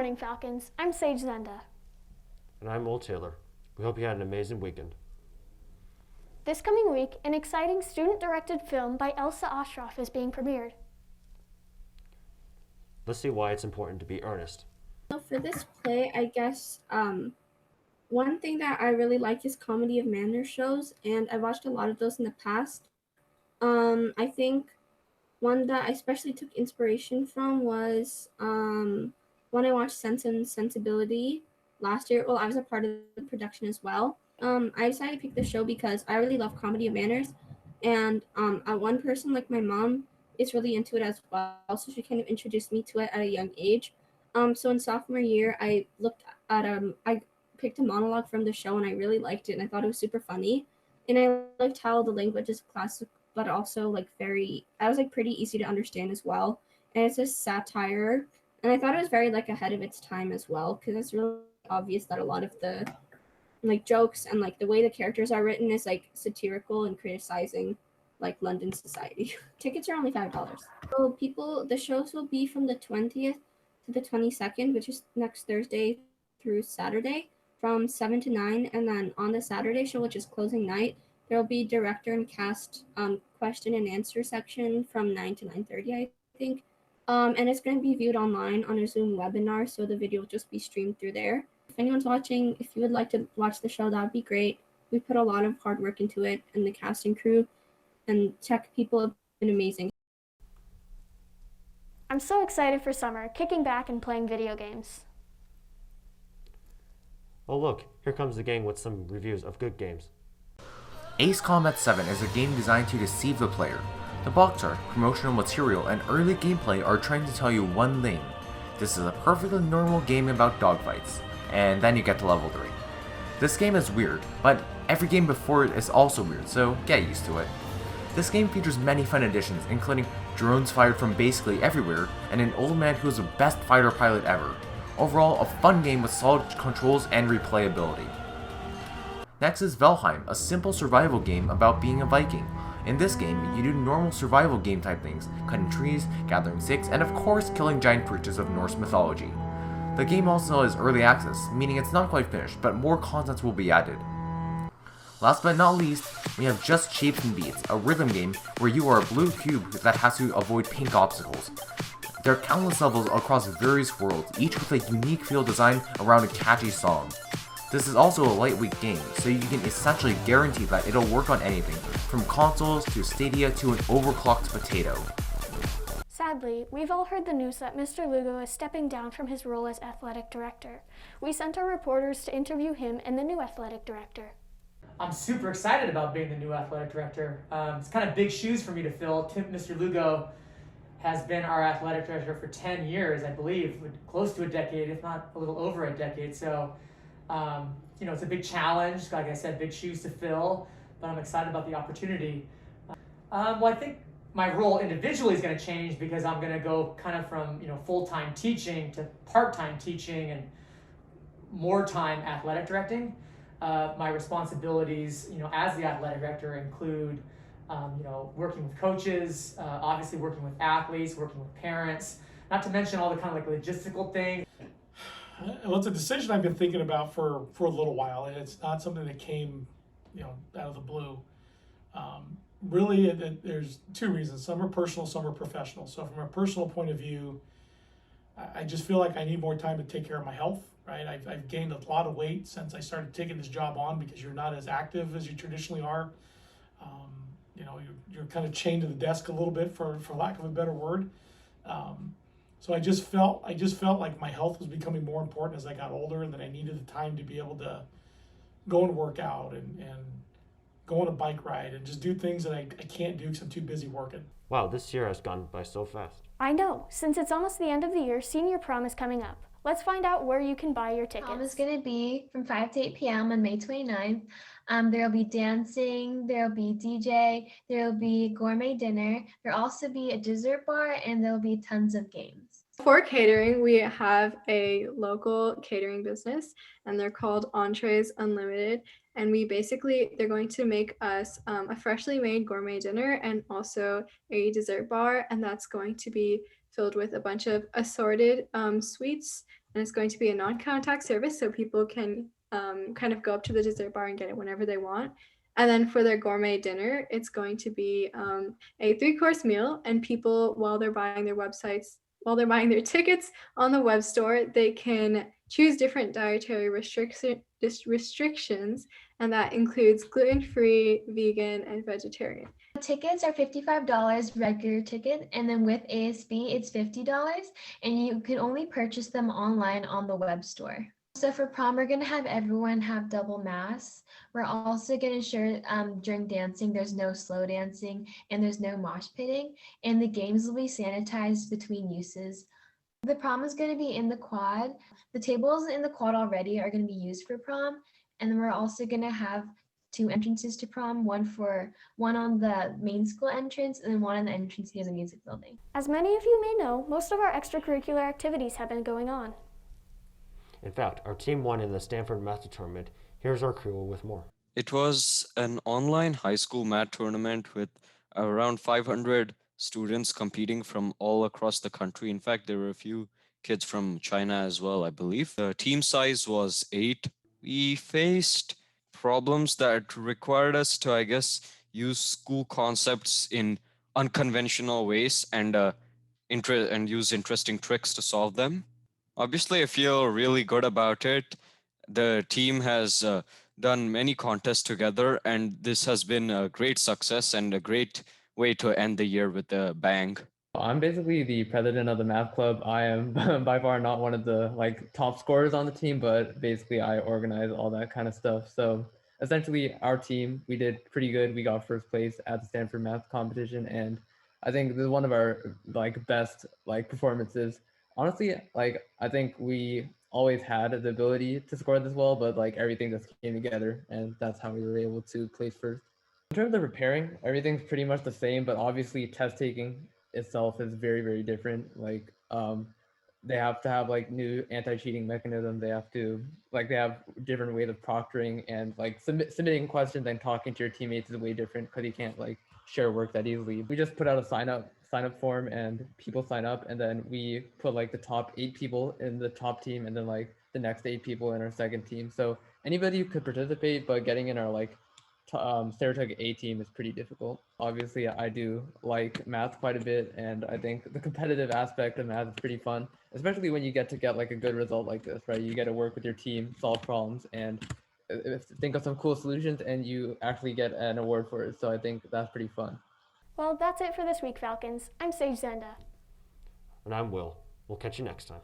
morning, Falcons. I'm Szenda. And I'm Old Taylor. We hope you had an amazing weekend. This coming week, an exciting student-directed film by Elsa Ostroff is being premiered. Let's see why it's important to be earnest. So for this play, I guess one thing that I really like is comedy of manners shows, and I've watched a lot of those in the past. I think one that I especially took inspiration from was when I watched Sense and Sensibility last year. Well, I was a part of the production as well. I decided to pick this show because I really love comedy of manners, and one person like my mom is really into it as well, so she kind of introduced me to it at a young age. So in sophomore year, I picked a monologue from the show, and I really liked it, and I thought it was super funny, and I liked how the language is classic, but also I was pretty easy to understand as well, and it's a satire, and I thought it was very ahead of its time as well, because it's really obvious that a lot of the jokes and the way the characters are written is satirical and criticizing London society. Tickets are only $5. So the shows will be from the 20th to the 22nd, which is next Thursday through Saturday, from 7 to 9, and then on the Saturday show, which is closing night, there will be director and cast question and answer section from 9 to 9:30, I think. And it's going to be viewed online on a Zoom webinar, so the video will just be streamed through there. If anyone's watching, if you would like to watch the show, that would be great. We put a lot of hard work into it, and the casting crew and tech people have been amazing. I'm so excited for summer, kicking back and playing video games. Oh look, here comes the gang with some reviews of good games. Ace Combat 7 is a game designed to deceive the player. The box art, promotional material, and early gameplay are trying to tell you one thing. This is a perfectly normal game about dogfights, and then you get to level 3. This game is weird, but every game before it is also weird, so get used to it. This game features many fun additions, including drones fired from basically everywhere, and an old man who is the best fighter pilot ever. Overall, a fun game with solid controls and replayability. Next is Valheim, a simple survival game about being a Viking. In this game, you do normal survival game type things, cutting trees, gathering sticks, and of course killing giant creatures of Norse mythology. The game also has early access, meaning it's not quite finished, but more content will be added. Last but not least, we have Just Shapes and Beats, a rhythm game where you are a blue cube that has to avoid pink obstacles. There are countless levels across various worlds, each with a unique field design around a catchy song. This is also a lightweight game, so you can essentially guarantee that it'll work on anything, from consoles to Stadia to an overclocked potato. Sadly, we've all heard the news that Mr. Lugo is stepping down from his role as athletic director. We sent our reporters to interview him and the new athletic director. I'm super excited about being the new athletic director. It's kind of big shoes for me to fill. Mr. Lugo has been our athletic director for 10 years, I believe, close to a decade, if not a little over a decade. So, it's a big challenge. Like I said, big shoes to fill, but I'm excited about the opportunity. I think my role individually is going to change because I'm going to go kind of from, full-time teaching to part-time teaching and more time athletic directing. My responsibilities, as the athletic director include, working with coaches, obviously working with athletes, working with parents, not to mention all the kind of logistical things. Well, it's a decision I've been thinking about for a little while, and it's not something that came, out of the blue. Really, there's two reasons. Some are personal, some are professional. So from a personal point of view, I just feel like I need more time to take care of my health. Right, I've gained a lot of weight since I started taking this job on because you're not as active as you traditionally are. You're kind of chained to the desk a little bit, for lack of a better word. So I just felt like my health was becoming more important as I got older, and that I needed the time to be able to go and work out and go on a bike ride and just do things that I can't do because I'm too busy working. Wow, this year has gone by so fast. I know. Since it's almost the end of the year, senior prom is coming up. Let's find out where you can buy your tickets. Prom is going to be from 5 to 8 p.m. on May 29th. There will be dancing, there will be DJ, there will be gourmet dinner, there will also be a dessert bar, and there will be tons of games. For catering, we have a local catering business, and they're called Entrees Unlimited, and they're going to make us a freshly made gourmet dinner and also a dessert bar, and that's going to be filled with a bunch of assorted sweets, and it's going to be a non-contact service, so people can kind of go up to the dessert bar and get it whenever they want. And then for their gourmet dinner, it's going to be a 3-course meal, and people, while they're buying their tickets on the web store, they can choose different dietary restrictions, and that includes gluten-free, vegan, and vegetarian. Tickets are $55 regular ticket, and then with ASB it's $50, and you can only purchase them online on the web store. So for prom, we're going to have everyone have double masks. We're also going to ensure during dancing there's no slow dancing and there's no mosh pitting, and the games will be sanitized between uses. The prom is going to be in the quad. The tables in the quad already are going to be used for prom, and then we're also going to have 2 entrances to prom, one on the main school entrance and then one on the entrance near the music building. As many of you may know, most of our extracurricular activities have been going on. In fact, our team won in the Stanford math tournament. Here's our crew with more. It was an online high school math tournament with around 500 students competing from all across the country. In fact, there were a few kids from China as well, I believe. The team size was 8. We faced problems that required us to, I guess, use school concepts in unconventional ways and use interesting tricks to solve them. Obviously, I feel really good about it. The team has done many contests together, and this has been a great success and a great way to end the year with a bang. I'm basically the president of the math club. I am by far not one of the top scorers on the team, but basically I organize all that kind of stuff. So essentially our team, we did pretty good. We got first place at the Stanford math competition, and I think this is one of our best performances. Honestly, I think we always had the ability to score this well, but everything just came together, and that's how we were able to place first. In terms of preparing, everything's pretty much the same, but obviously test taking itself is very, very different. They have to have new anti-cheating mechanism. They have to they have different ways of proctoring, and submitting questions and talking to your teammates is way different because you can't share work that easily. We just put out a sign up form and people sign up, and then we put the top 8 people in the top team and then the next 8 people in our second team. So anybody could participate, but getting in our stereotype A team is pretty difficult. Obviously, I do like math quite a bit, and I think the competitive aspect of math is pretty fun, especially when you get a good result like this, right? You get to work with your team, solve problems, and think of some cool solutions, and you actually get an award for it. So I think that's pretty fun. Well, that's it for this week, Falcons. I'm Szenda. And I'm Will. We'll catch you next time.